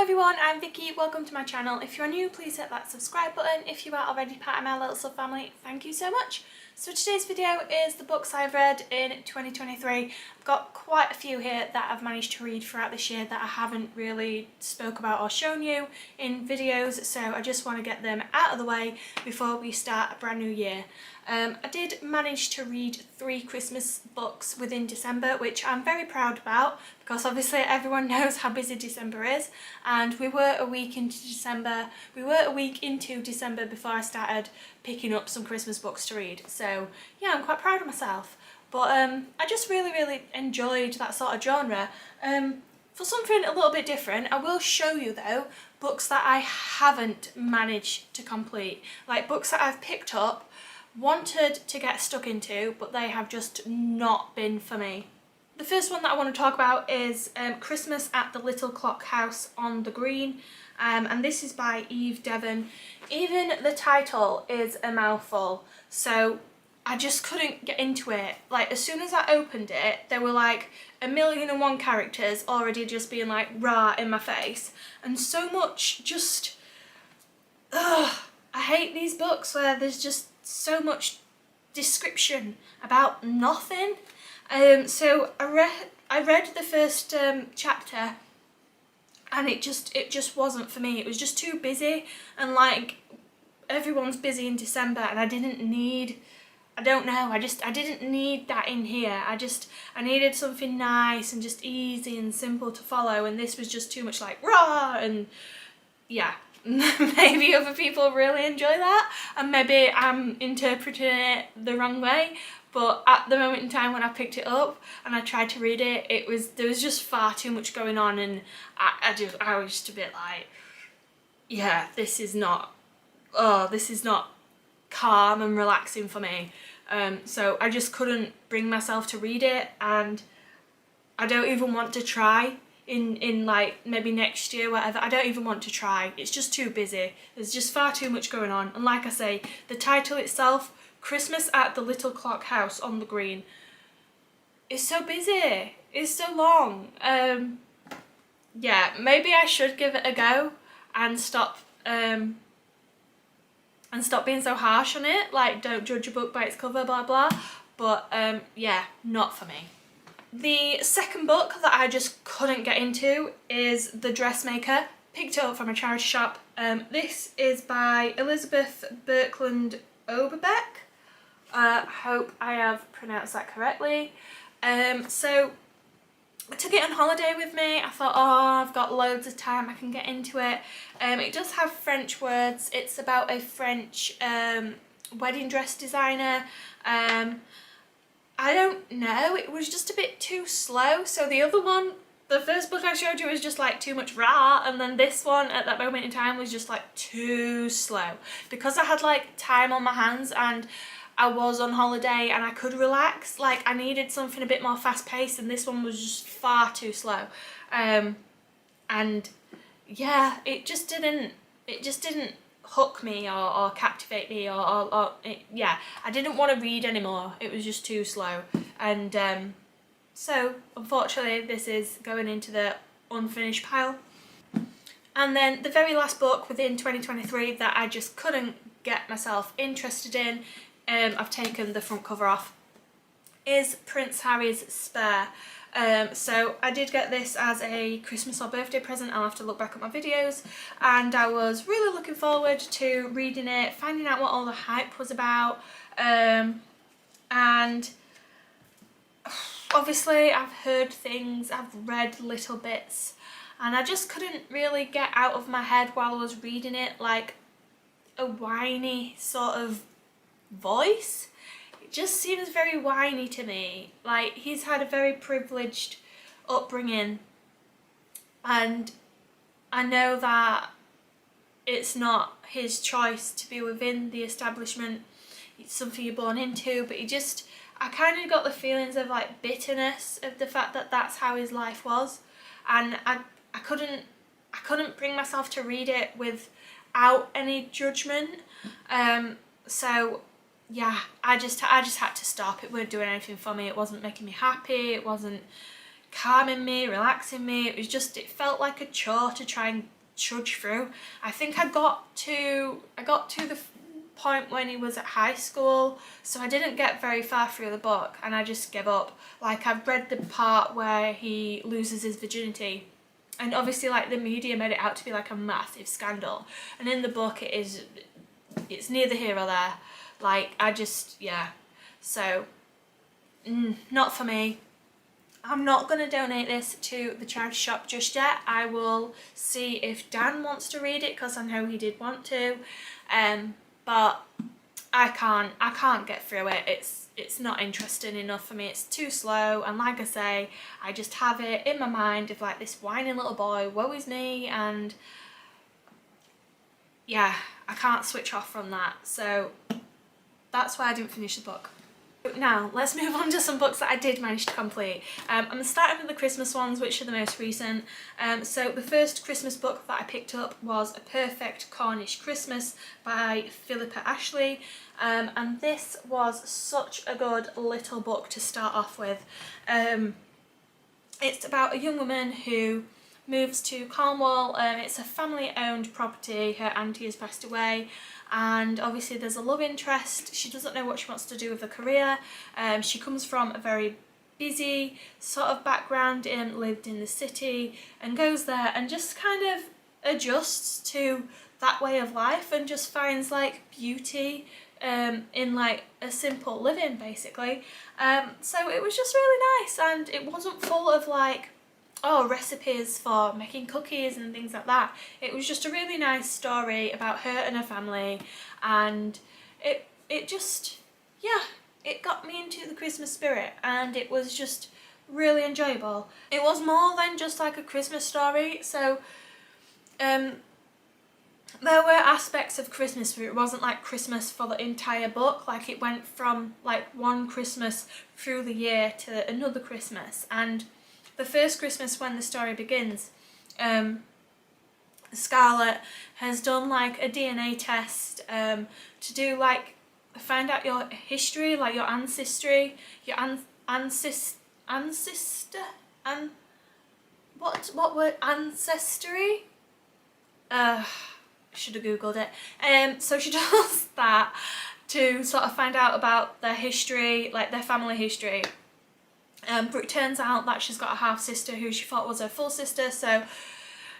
everyone, I'm Vicky. Welcome to my channel. If you're new, please hit that subscribe button. If you are already part of my little sub family, thank you so much. So today's video is the books I've read in 2023. I've got quite a few here that I've managed to read throughout this year that I haven't really spoke about or shown you in videos, so I just want to get them out of the way before we start a brand new year. I did manage to read 3 Christmas books within December, which I'm very proud about because obviously everyone knows how busy December is, and we were a week into December before I started picking up some Christmas books to read. So yeah, I'm quite proud of myself. But I just really enjoyed that sort of genre. For something a little bit different, I will show you though books that I haven't managed to complete, like books that I've picked up, wanted to get stuck into, but they have just not been for me. The first one that I want to talk about is Christmas at the Little Clock House on the Green, and this is by Eve Devon. Even the title is a mouthful, so I just couldn't get into it. Like, as soon as I opened it, there were like 1,000,001 characters already just being like rah in my face, and so much just, ugh, I hate these books where there's just so much description about nothing. So I read the first chapter, and it just wasn't for me. It was just too busy, and like everyone's busy in December, and I didn't need that in here. I needed something nice and just easy and simple to follow, and this was just too much like rah, and yeah. Maybe other people really enjoy that, and maybe I'm interpreting it the wrong way, but at the moment in time when I picked it up and I tried to read it, there was just far too much going on, and I was just a bit like, yeah, this is not calm and relaxing for me. So I just couldn't bring myself to read it, and I don't even want to try in like maybe next year, whatever. I don't even want to try. It's just too busy. There's just far too much going on, and like I say, the title itself, Christmas at the Little Clock House on the Green, is so busy. It's so long. Yeah, maybe I should give it a go and stop being so harsh on it, like don't judge a book by its cover, blah blah. But yeah, not for me. The second book that I just couldn't get into is The Dressmaker. Picked it up from a charity shop. This is by Elizabeth Birkland Oberbeck. I hope I have pronounced that correctly. So I took it on holiday with me. I thought, oh, I've got loads of time, I can get into it. It does have French words. It's about a French wedding dress designer. I don't know, it was just a bit too slow. So the other one, the first book I showed you, was just like too much rah, and then this one at that moment in time was just like too slow. Because I had like time on my hands and I was on holiday and I could relax, like I needed something a bit more fast paced, and this one was just far too slow. And yeah, it just didn't hook me or captivate me or yeah, I didn't want to read anymore. It was just too slow, and so unfortunately this is going into the unfinished pile. And then the very last book within 2023 that I just couldn't get myself interested in, I've taken the front cover off, is Prince Harry's Spare. So I did get this as a Christmas or birthday present. I'll have to look back at my videos, and I was really looking forward to reading it, finding out what all the hype was about, and obviously I've heard things, I've read little bits, and I just couldn't really get out of my head while I was reading it like a whiny sort of voice. Just seems very whiny to me. Like, he's had a very privileged upbringing, and I know that it's not his choice to be within the establishment, it's something you're born into, but I kind of got the feelings of like bitterness of the fact that that's how his life was, and I couldn't bring myself to read it without any judgment. So yeah, I just had to stop. It weren't doing anything for me. It wasn't making me happy. It wasn't calming me, relaxing me. It felt like a chore to try and trudge through. I think I got to the point when he was at high school, so I didn't get very far through the book and I just gave up. Like, I've read the part where he loses his virginity, and obviously like the media made it out to be like a massive scandal, and in the book it's neither here or there. Like, yeah, so not for me. I'm not going to donate this to the charity shop just yet. I will see if Dan wants to read it, because I know he did want to, but I can't get through it. It's not interesting enough for me. It's too slow, and like I say, I just have it in my mind of like this whining little boy, woe is me, and yeah, I can't switch off from that. So that's why I didn't finish the book. Now let's move on to some books that I did manage to complete. I'm starting with the Christmas ones, which are the most recent. So the first Christmas book that I picked up was A Perfect Cornish Christmas by Philippa Ashley, and this was such a good little book to start off with. It's about a young woman who moves to Cornwall. It's a family owned property. Her auntie has passed away, and obviously there's a love interest. She doesn't know what she wants to do with her career. She comes from a very busy sort of background, lived in the city, and goes there and just kind of adjusts to that way of life and just finds like beauty in like a simple living, basically. So it was just really nice, and it wasn't full of like, oh, recipes for making cookies and things like that. It was just a really nice story about her and her family, and it just, yeah, it got me into the Christmas spirit, and it was just really enjoyable. It was more than just like a Christmas story, so there were aspects of Christmas, but it wasn't like Christmas for the entire book. Like, it went from like one Christmas through the year to another Christmas. And the first Christmas, when the story begins, Scarlett has done like a DNA test to do like find out your history, like your ancestry, your what word, ancestry? Should have googled it. So she does that to sort of find out about their history, like their family history. But it turns out that she's got a half sister who she thought was her full sister, so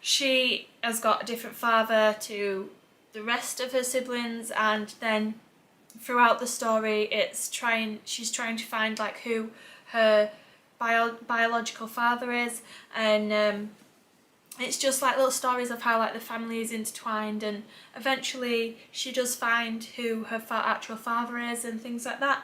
she has got a different father to the rest of her siblings. And then throughout the story, she's trying to find like who her biological father is, and it's just like little stories of how like the family is intertwined, and eventually she does find who her actual father is and things like that.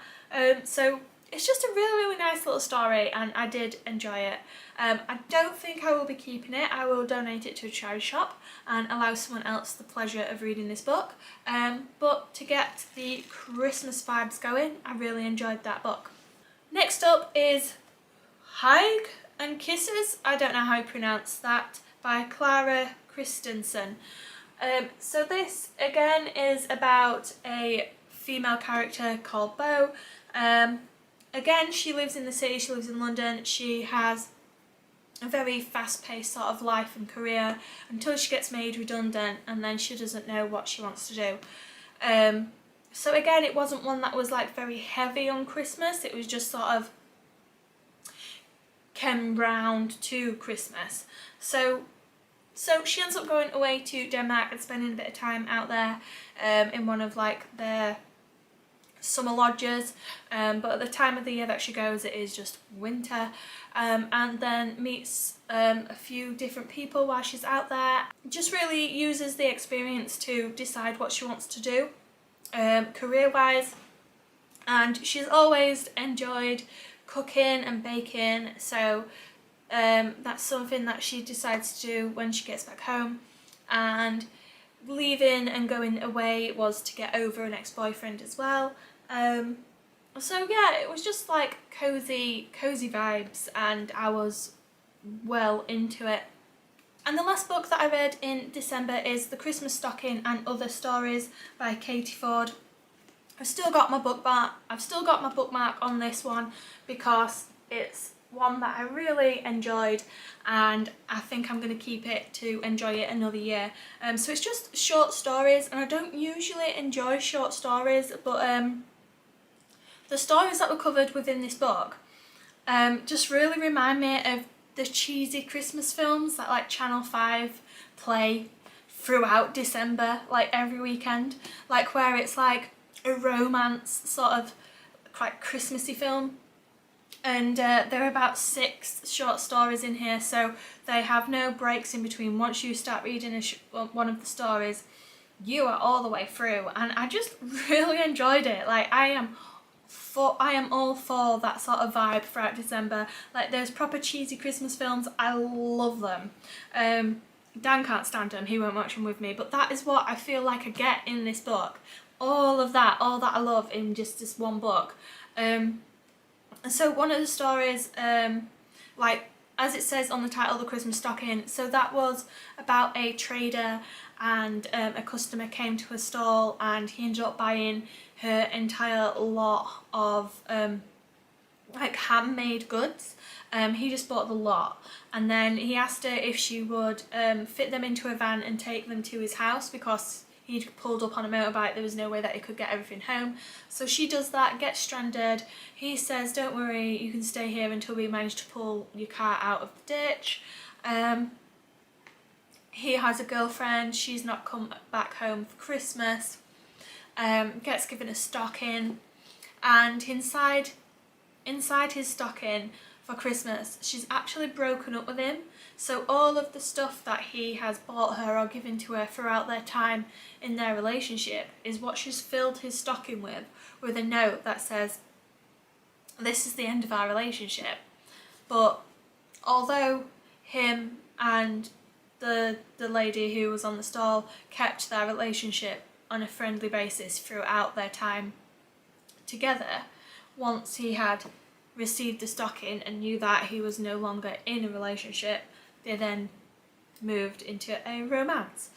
So it's just a really nice little story, and I did enjoy it. I don't think I will be keeping it. I will donate it to a charity shop and allow someone else the pleasure of reading this book. But to get the Christmas vibes going, I really enjoyed that book. Next up is Hug and Kisses, I don't know how you pronounce that, by Clara Christensen. So this again is about a female character called Bo. Again, she lives in the city, she lives in London. She has a very fast-paced sort of life and career until she gets made redundant, and then she doesn't know what she wants to do. So again, it wasn't one that was like very heavy on Christmas. It was just sort of came round to Christmas. So she ends up going away to Denmark and spending a bit of time out there in one of like their summer lodges, but at the time of the year that she goes, it is just winter, and then meets a few different people while she's out there. Just really uses the experience to decide what she wants to do career-wise, and she's always enjoyed cooking and baking, so that's something that she decides to do when she gets back home. And leaving and going away was to get over an ex-boyfriend as well. So yeah, it was just like cozy vibes, and I was well into it. And the last book that I read in December is The Christmas Stocking and Other Stories by Katie Ford. I've still got my bookmark on this one because it's one that I really enjoyed, and I think I'm going to keep it to enjoy it another year. So it's just short stories, and I don't usually enjoy short stories, but the stories that were covered within this book just really remind me of the cheesy Christmas films that like Channel 5 play throughout December, like every weekend, like where it's like a romance sort of quite Christmassy film. And there are about 6 short stories in here, so they have no breaks in between. Once you start reading one of the stories, you are all the way through, and I just really enjoyed it. Like I am all for that sort of vibe throughout December. Like those proper cheesy Christmas films, I love them. Dan can't stand them, he won't watch them with me, but that is what I feel like I get in this book. All that I love in just this one book. So one of the stories, like as it says on the title, The Christmas Stocking, so that was about a trader, and a customer came to a stall and he ended up buying her entire lot of like handmade goods. He just bought the lot, and then he asked her if she would fit them into a van and take them to his house, because he'd pulled up on a motorbike, there was no way that he could get everything home. So she does that, gets stranded. He says, don't worry, you can stay here until we manage to pull your car out of the ditch. He has a girlfriend, she's not come back home for Christmas. Gets given a stocking, and inside his stocking for Christmas, she's actually broken up with him. So all of the stuff that he has bought her or given to her throughout their time in their relationship is what she's filled his stocking with a note that says, this is the end of our relationship. But although him and the lady who was on the stall kept their relationship on a friendly basis throughout their time together, once he had received the stocking and knew that he was no longer in a relationship, they then moved into a romance.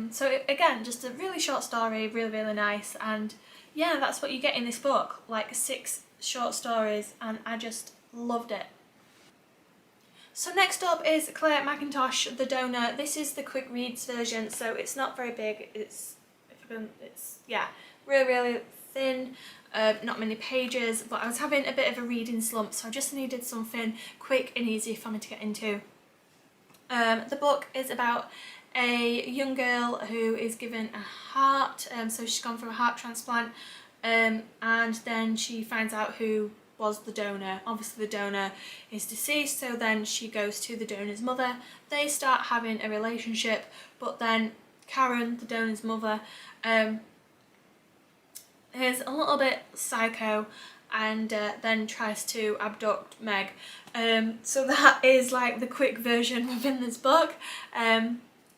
So again, just a really short story, really nice, and yeah, that's what you get in this book, like 6 short stories, and I just loved it. So next up is Claire McIntosh, The Donor. This is the quick reads version, so it's not very big, it's yeah, really thin. Not many pages, but I was having a bit of a reading slump, so I just needed something quick and easy for me to get into. The book is about a young girl who is given a heart, so she's gone for a heart transplant, and then she finds out who was the donor. Obviously the donor is deceased, so then she goes to the donor's mother. They start having a relationship, but then Karen, the donor's mother, is a little bit psycho, and then tries to abduct Meg. So that is like the quick version within this book.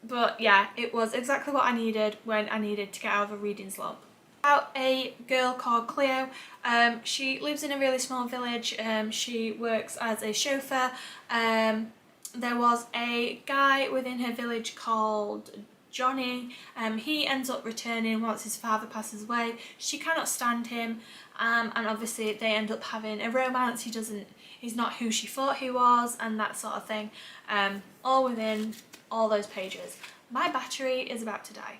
But yeah, it was exactly what I needed when I needed to get out of a reading slump. About a girl called Cleo. She lives in a really small village. She works as a chauffeur. There was a guy within her village called Johnny. He ends up returning once his father passes away. She cannot stand him, and obviously they end up having a romance. He's not who she thought he was, and that sort of thing. All within all those pages. My battery is about to die.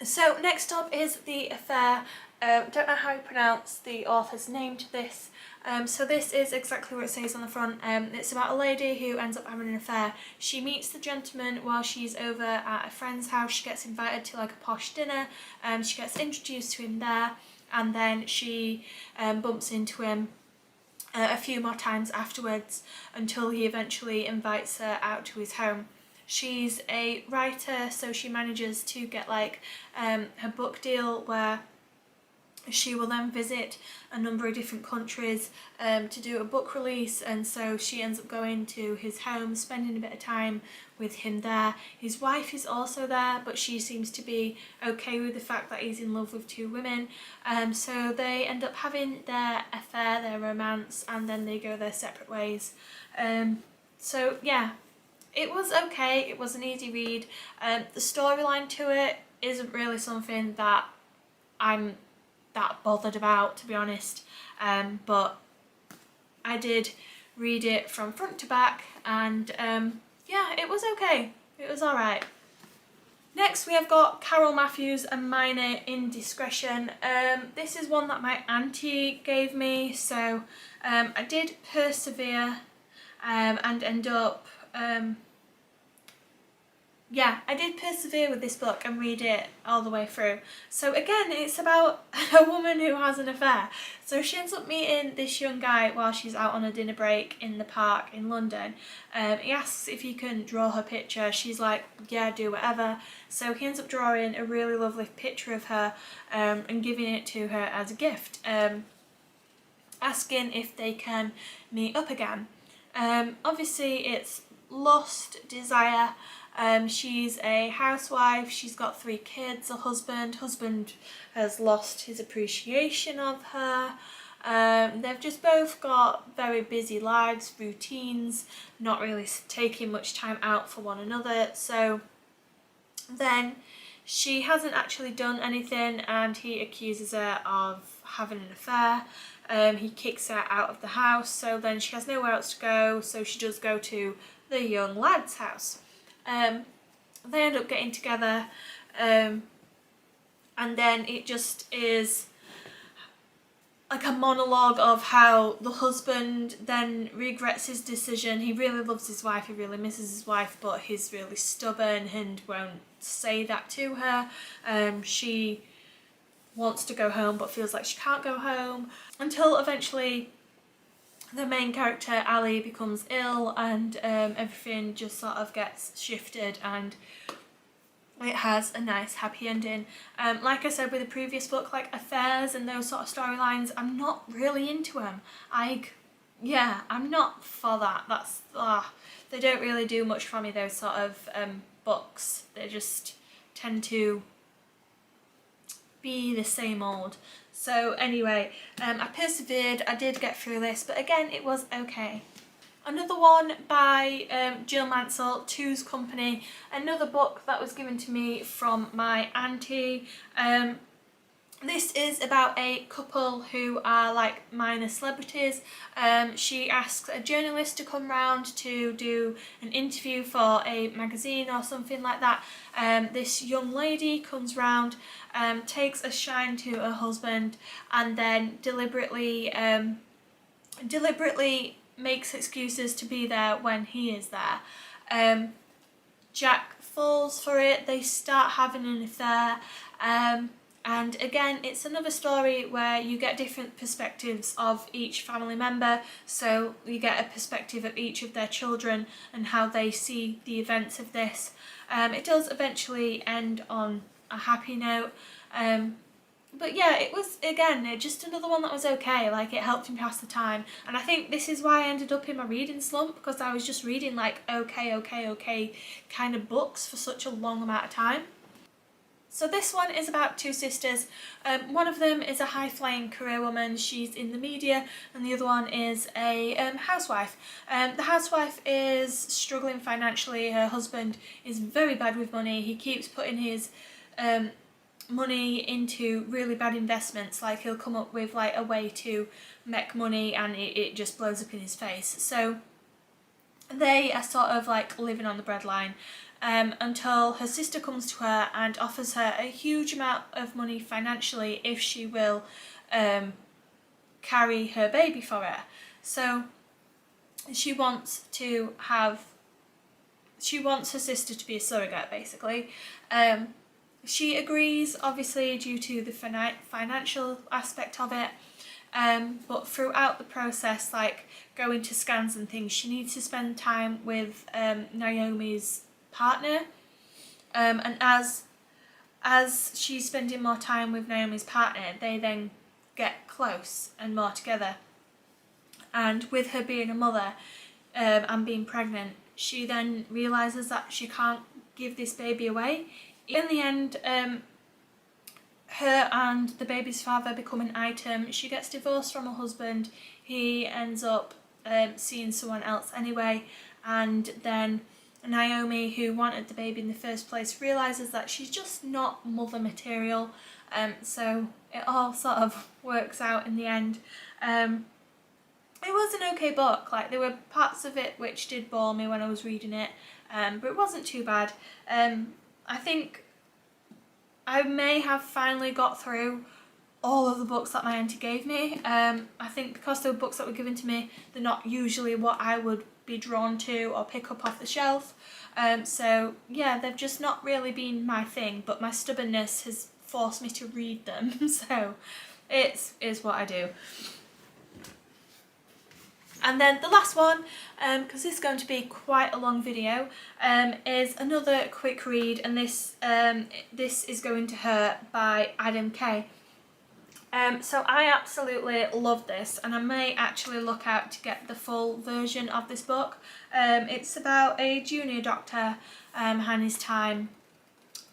So next up is The Affair. Don't know how you pronounce the author's name to this. So this is exactly what it says on the front. It's about a lady who ends up having an affair. She meets the gentleman while she's over at a friend's house. She gets invited to like a posh dinner. She gets introduced to him there, and then she bumps into him a few more times afterwards until he eventually invites her out to his home. She's a writer, so she manages to get like her book deal where she will then visit a number of different countries to do a book release, and so she ends up going to his home, spending a bit of time with him there. His wife is also there, but she seems to be okay with the fact that he's in love with 2 women. So they end up having their affair, their romance, and then they go their separate ways. So yeah, it was okay, it was an easy read. The storyline to it isn't really something that I'm that bothered about, to be honest, but I did read it from front to back, and yeah, it was okay. It was alright. Next we have got Carol Matthews and Minor Indiscretion. This is one that my auntie gave me, so I did persevere and end up yeah, I did persevere with this book and read it all the way through. So again, it's about a woman who has an affair. So she ends up meeting this young guy while she's out on a dinner break in the park in London. He asks if he can draw her picture. She's like, yeah, do whatever. So he ends up drawing a really lovely picture of her and giving it to her as a gift, asking if they can meet up again. Obviously it's lost desire. She's a housewife, she's got 3 kids, a husband has lost his appreciation of her. They've just both got very busy lives, routines, not really taking much time out for one another. So then she hasn't actually done anything and he accuses her of having an affair. He kicks her out of the house, so then she has nowhere else to go, so she does go to the young lad's house. They end up getting together, and then it just is like a monologue of how the husband then regrets his decision. He really loves his wife, he really misses his wife, but he's really stubborn and won't say that to her. She wants to go home but feels like she can't go home, until eventually the main character, Ali, becomes ill and everything just sort of gets shifted and it has a nice happy ending. Like I said with the previous book, like affairs and those sort of storylines, I'm not really into them. I'm not for that. That's they don't really do much for me, those sort of books. They just tend to be the same old. So anyway, I persevered, I did get through this, but again, it was okay. Another one by Jill Mansell, Two's Company, another book that was given to me from my auntie. This is about a couple who are like minor celebrities. She asks a journalist to come round to do an interview for a magazine or something like that. This young lady comes round, takes a shine to her husband, and then deliberately makes excuses to be there when he is there. Jack falls for it, they start having an affair, and again, it's another story where you get different perspectives of each family member. So you get a perspective of each of their children and how they see the events of this. It does eventually end on a happy note. But yeah, it was, again, just another one that was okay. Like, it helped me pass the time. And I think this is why I ended up in my reading slump, because I was just reading like okay kind of books for such a long amount of time. So this one is about 2 sisters. One of them is a high-flying career woman, she's in the media, and the other one is a housewife. The housewife is struggling financially, her husband is very bad with money, he keeps putting his money into really bad investments, like he'll come up with like a way to make money and it just blows up in his face. So they are sort of like living on the breadline. Until her sister comes to her and offers her a huge amount of money financially if she will carry her baby for her. So she wants her sister to be a surrogate, basically. She agrees, obviously, due to the financial aspect of it. But throughout the process, like going to scans and things, she needs to spend time with Naomi's partner, and as she's spending more time with Naomi's partner, they then get close and more together. And with her being a mother and being pregnant, she then realises that she can't give this baby away. In the end, her and the baby's father become an item. She gets divorced from her husband, he ends up seeing someone else anyway, and then Naomi, who wanted the baby in the first place, realises that she's just not mother material, so it all sort of works out in the end. it was an okay book. Like, there were parts of it which did bore me when I was reading it, but it wasn't too bad. I think I may have finally got through all of the books that my auntie gave me. I think because they were books that were given to me, they're not usually what I would be drawn to or pick up off the shelf. So yeah, they've just not really been my thing, but my stubbornness has forced me to read them. So it is what I do. And then the last one, because this is going to be quite a long video, is another quick read, and this is Going to Hurt by Adam Kay. So I absolutely love this, and I may actually look out to get the full version of this book. It's about a junior doctor and his time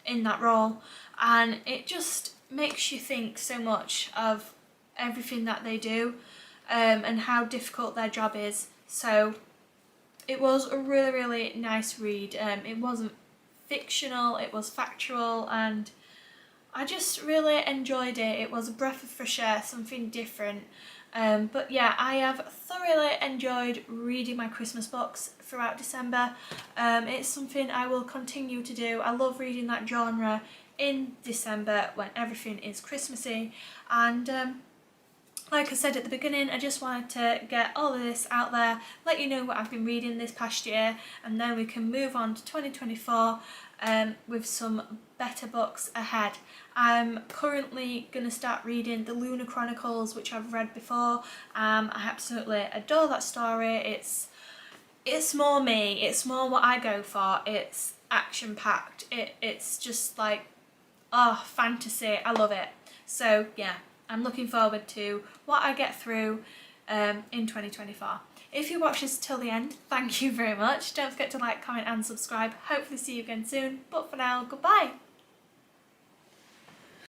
in that role, and it just makes you think so much of everything that they do, and how difficult their job is. So it was a really, really nice read. It wasn't fictional, it was factual, and I just really enjoyed it. It was a breath of fresh air, something different. But yeah, I have thoroughly enjoyed reading my Christmas books throughout December. It's something I will continue to do. I love reading that genre in December when everything is Christmassy, and like I said at the beginning, I just wanted to get all of this out there, let you know what I've been reading this past year, and then we can move on to 2024 with some better books ahead. I'm currently going to start reading the Lunar Chronicles, which I've read before. I absolutely adore that story. It's more me, it's more what I go for. It's action packed, it's just like, oh, fantasy. I love it. So yeah, I'm looking forward to what I get through in 2024. If you watched this till the end, thank you very much. Don't forget to like, comment and subscribe. Hopefully see you again soon, but for now, goodbye.